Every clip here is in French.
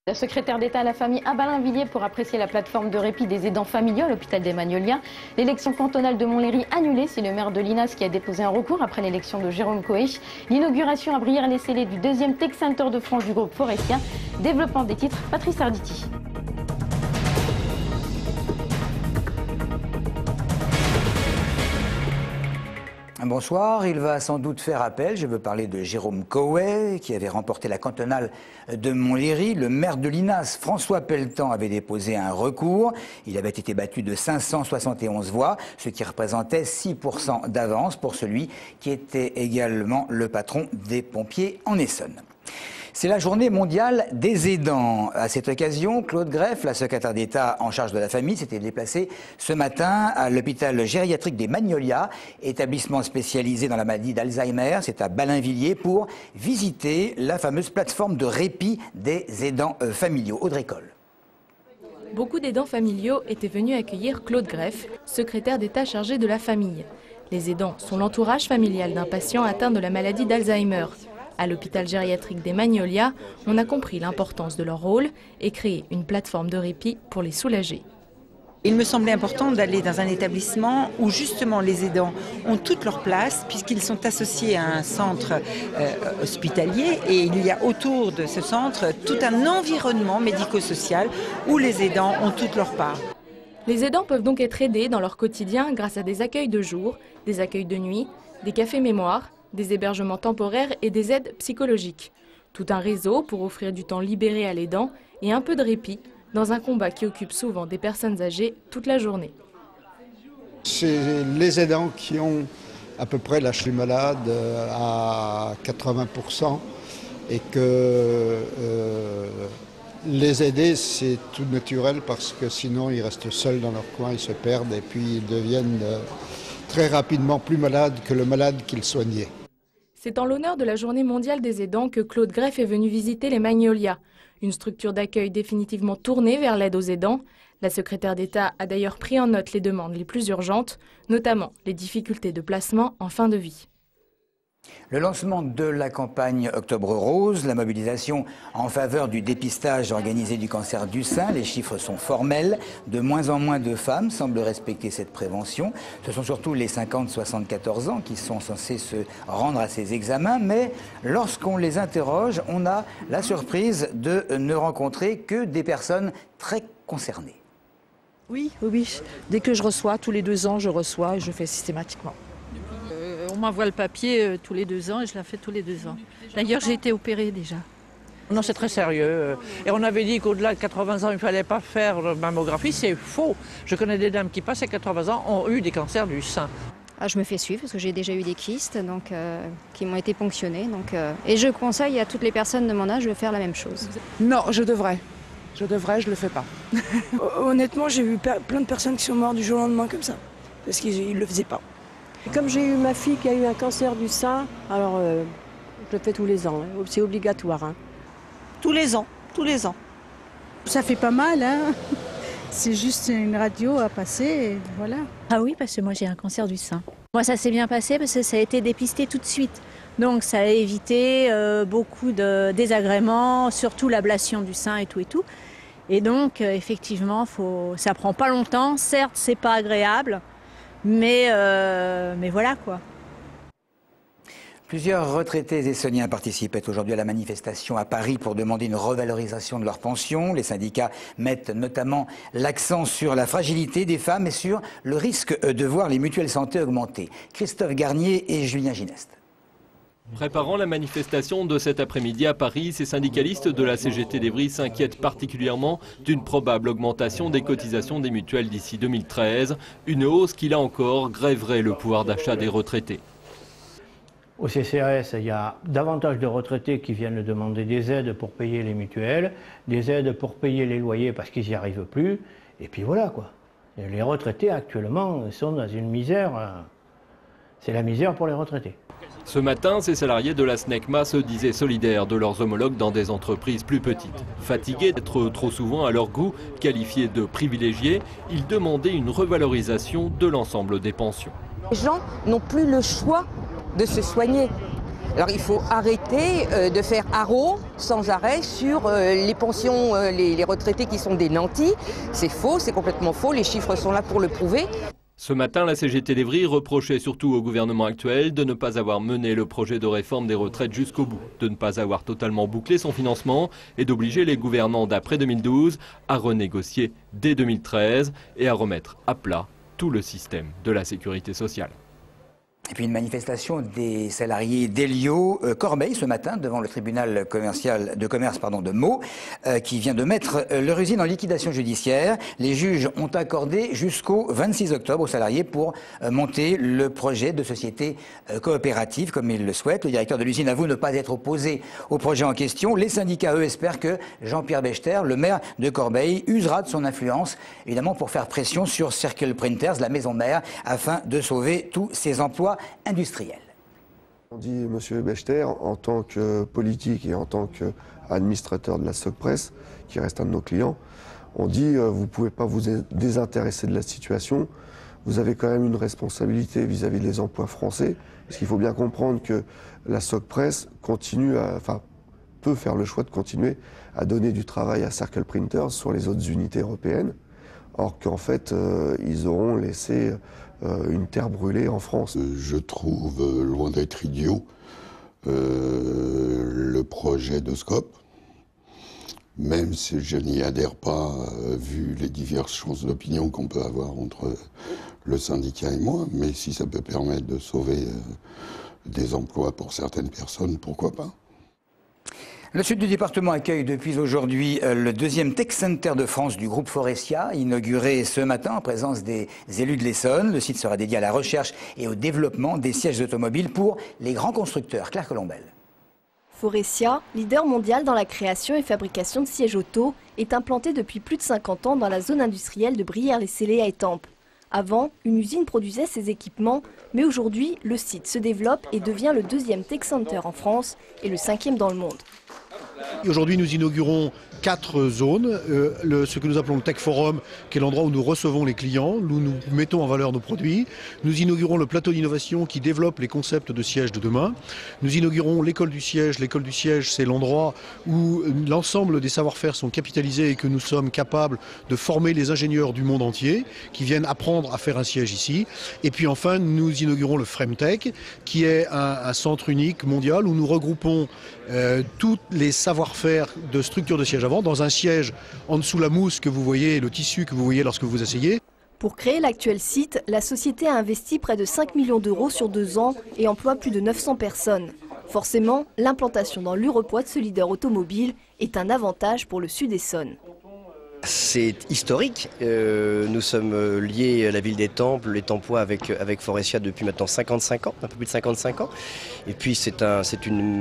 La secrétaire d'État à la famille à Ballainvilliers pour apprécier la plateforme de répit des aidants familiaux à l'hôpital des Magnolias. L'élection cantonale de Montlhéry annulée, c'est le maire de Linas qui a déposé un recours après l'élection de Jérôme Coëch. L'inauguration à Brière-les-Cellets du deuxième Tech Center de France du groupe Forestia. Développement des titres, Patrice Arditi. Bonsoir, il va sans doute faire appel. Je veux parler de Jérôme Coëch qui avait remporté la cantonale de Montlhéry. Le maire de Linas, François Pelletan, avait déposé un recours. Il avait été battu de 571 voix, ce qui représentait 6% d'avance pour celui qui était également le patron des pompiers en Essonne. C'est la journée mondiale des aidants. À cette occasion, Claude Greff, la secrétaire d'État en charge de la famille, s'était déplacée ce matin à l'hôpital gériatrique des Magnolias, établissement spécialisé dans la maladie d'Alzheimer. C'est à Ballainvilliers pour visiter la fameuse plateforme de répit des aidants familiaux. Audrey Coll. Beaucoup d'aidants familiaux étaient venus accueillir Claude Greff, secrétaire d'État chargé de la famille. Les aidants sont l'entourage familial d'un patient atteint de la maladie d'Alzheimer. À l'hôpital gériatrique des Magnolias, on a compris l'importance de leur rôle et créé une plateforme de répit pour les soulager. Il me semblait important d'aller dans un établissement où justement les aidants ont toute leur place puisqu'ils sont associés à un centre hospitalier et il y a autour de ce centre tout un environnement médico-social où les aidants ont toute leur part. Les aidants peuvent donc être aidés dans leur quotidien grâce à des accueils de jour, des accueils de nuit, des cafés mémoire, des hébergements temporaires et des aides psychologiques. Tout un réseau pour offrir du temps libéré à l'aidant et un peu de répit dans un combat qui occupe souvent des personnes âgées toute la journée. C'est les aidants qui ont à peu près lâché les malades à 80% et que les aider c'est tout naturel parce que sinon ils restent seuls dans leur coin, ils se perdent et puis ils deviennent très rapidement plus malades que le malade qu'ils soignaient. C'est en l'honneur de la Journée mondiale des aidants que Claude Greff est venu visiter les Magnolias, une structure d'accueil définitivement tournée vers l'aide aux aidants. La secrétaire d'État a d'ailleurs pris en note les demandes les plus urgentes, notamment les difficultés de placement en fin de vie. Le lancement de la campagne Octobre Rose, la mobilisation en faveur du dépistage organisé du cancer du sein, les chiffres sont formels. De moins en moins de femmes semblent respecter cette prévention. Ce sont surtout les 50-74 ans qui sont censés se rendre à ces examens, mais lorsqu'on les interroge, on a la surprise de ne rencontrer que des personnes très concernées. Oui. Dès que je reçois, tous les 2 ans, je reçois et je fais systématiquement. On m'envoie le papier tous les 2 ans et je la fais tous les 2 ans. D'ailleurs, j'ai été opérée déjà. Non, c'est très sérieux. Et on avait dit qu'au-delà de 80 ans, il ne fallait pas faire de mammographie. C'est faux. Je connais des dames qui, passent à 80 ans, ont eu des cancers du sein. Je me fais suivre parce que j'ai déjà eu des kystes qui m'ont été ponctionnés. Et je conseille à toutes les personnes de mon âge de faire la même chose. Non, je devrais, je le fais pas. Honnêtement, j'ai vu plein de personnes qui sont mortes du jour au lendemain comme ça, parce qu'ils ne le faisaient pas. Comme j'ai eu ma fille qui a eu un cancer du sein, alors je le fais tous les ans, hein. C'est obligatoire. Hein. Tous les ans. Ça fait pas mal, hein. C'est juste une radio à passer, et voilà. Ah oui, parce que moi j'ai un cancer du sein. Moi ça s'est bien passé parce que ça a été dépisté tout de suite. Donc ça a évité beaucoup de désagréments, surtout l'ablation du sein et tout. Et donc effectivement, ça prend pas longtemps. Certes, c'est pas agréable. Mais voilà quoi. Plusieurs retraités essonniens participaient aujourd'hui à la manifestation à Paris pour demander une revalorisation de leur pension. Les syndicats mettent notamment l'accent sur la fragilité des femmes et sur le risque de voir les mutuelles santé augmenter. Christophe Garnier et Julien Gineste. Préparant la manifestation de cet après-midi à Paris, ces syndicalistes de la CGT d'Evry s'inquiètent particulièrement d'une probable augmentation des cotisations des mutuelles d'ici 2013, une hausse qui, là encore, grèverait le pouvoir d'achat des retraités. Au CCAS, il y a davantage de retraités qui viennent demander des aides pour payer les mutuelles, des aides pour payer les loyers parce qu'ils n'y arrivent plus, et puis voilà quoi. Les retraités actuellement sont dans une misère, c'est la misère pour les retraités. Ce matin, ces salariés de la SNECMA se disaient solidaires de leurs homologues dans des entreprises plus petites. Fatigués d'être trop souvent à leur goût qualifiés de privilégiés, ils demandaient une revalorisation de l'ensemble des pensions. Les gens n'ont plus le choix de se soigner. Alors il faut arrêter de faire haro sans arrêt sur les pensions, les retraités qui sont des nantis. C'est faux, c'est complètement faux, les chiffres sont là pour le prouver. Ce matin, la CGT d'Evry reprochait surtout au gouvernement actuel de ne pas avoir mené le projet de réforme des retraites jusqu'au bout, de ne pas avoir totalement bouclé son financement et d'obliger les gouvernants d'après 2012 à renégocier dès 2013 et à remettre à plat tout le système de la sécurité sociale. Et puis une manifestation des salariés d'Elio Corbeil ce matin devant le tribunal de commerce de Meaux qui vient de mettre leur usine en liquidation judiciaire. Les juges ont accordé jusqu'au 26 octobre aux salariés pour monter le projet de société coopérative comme ils le souhaitent. Le directeur de l'usine avoue ne pas être opposé au projet en question. Les syndicats, eux, espèrent que Jean-Pierre Bechter, le maire de Corbeil, usera de son influence, évidemment pour faire pression sur Circle Printers, la maison mère, afin de sauver tous ses emplois industriels. On dit, Monsieur Bechter, en tant que politique et en tant qu'administrateur de la Socpresse, qui reste un de nos clients, on dit vous ne pouvez pas vous désintéresser de la situation, vous avez quand même une responsabilité vis-à-vis des emplois français, parce qu'il faut bien comprendre que la Socpresse peut faire le choix de continuer à donner du travail à Circle Printers sur les autres unités européennes, or qu'en fait, ils auront laissé une terre brûlée en France. Je trouve, loin d'être idiot, le projet de Scope, même si je n'y adhère pas, vu les diverses chances d'opinion qu'on peut avoir entre le syndicat et moi, mais si ça peut permettre de sauver des emplois pour certaines personnes, pourquoi pas ? Le sud du département accueille depuis aujourd'hui le deuxième Tech Center de France du groupe Forestia, inauguré ce matin en présence des élus de l'Essonne. Le site sera dédié à la recherche et au développement des sièges automobiles pour les grands constructeurs. Claire Colombel. Forestia, leader mondial dans la création et fabrication de sièges auto, est implanté depuis plus de 50 ans dans la zone industrielle de Brière-les-Célés à Étampes. Avant, une usine produisait ces équipements, mais aujourd'hui, le site se développe et devient le deuxième Tech Center en France et le 5e dans le monde. Aujourd'hui, nous inaugurons 4 zones. Ce que nous appelons le Tech Forum, qui est l'endroit où nous recevons les clients, où nous mettons en valeur nos produits. Nous inaugurons le plateau d'innovation qui développe les concepts de sièges de demain. Nous inaugurons l'école du siège. L'école du siège, c'est l'endroit où l'ensemble des savoir-faire sont capitalisés et que nous sommes capables de former les ingénieurs du monde entier qui viennent apprendre à faire un siège ici. Et puis enfin, nous inaugurons le Fremtech, qui est un centre unique mondial où nous regroupons tous les savoir-faire de structure de siège avant dans un siège en dessous la mousse que vous voyez, le tissu que vous voyez lorsque vous asseyez. Pour créer l'actuel site, la société a investi près de 5 millions d'euros sur 2 ans et emploie plus de 900 personnes. Forcément, l'implantation dans l'Urepoix de ce leader automobile est un avantage pour le Sud-Essonne. C'est historique. Nous sommes liés à la ville d'Étampes, les Tampois avec Forestia depuis maintenant 55 ans, un peu plus de 55 ans. Et puis c'est un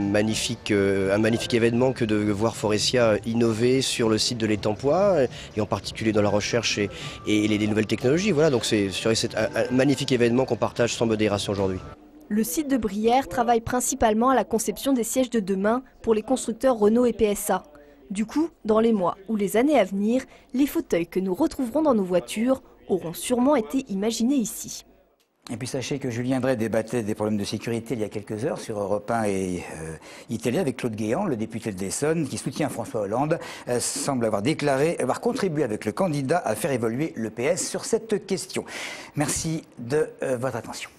magnifique événement que de voir Forestia innover sur le site de l'Étampois, et en particulier dans la recherche et les nouvelles technologies. Voilà, donc c'est un magnifique événement qu'on partage sans modération aujourd'hui. Le site de Brière travaille principalement à la conception des sièges de demain pour les constructeurs Renault et PSA. Du coup, dans les mois ou les années à venir, les fauteuils que nous retrouverons dans nos voitures auront sûrement été imaginés ici. Et puis sachez que Julien Drey débattait des problèmes de sécurité il y a quelques heures sur Europe 1 et iTélé avec Claude Guéant, le député de l'Essonne, qui soutient François Hollande, semble avoir contribué avec le candidat à faire évoluer le PS sur cette question. Merci de votre attention.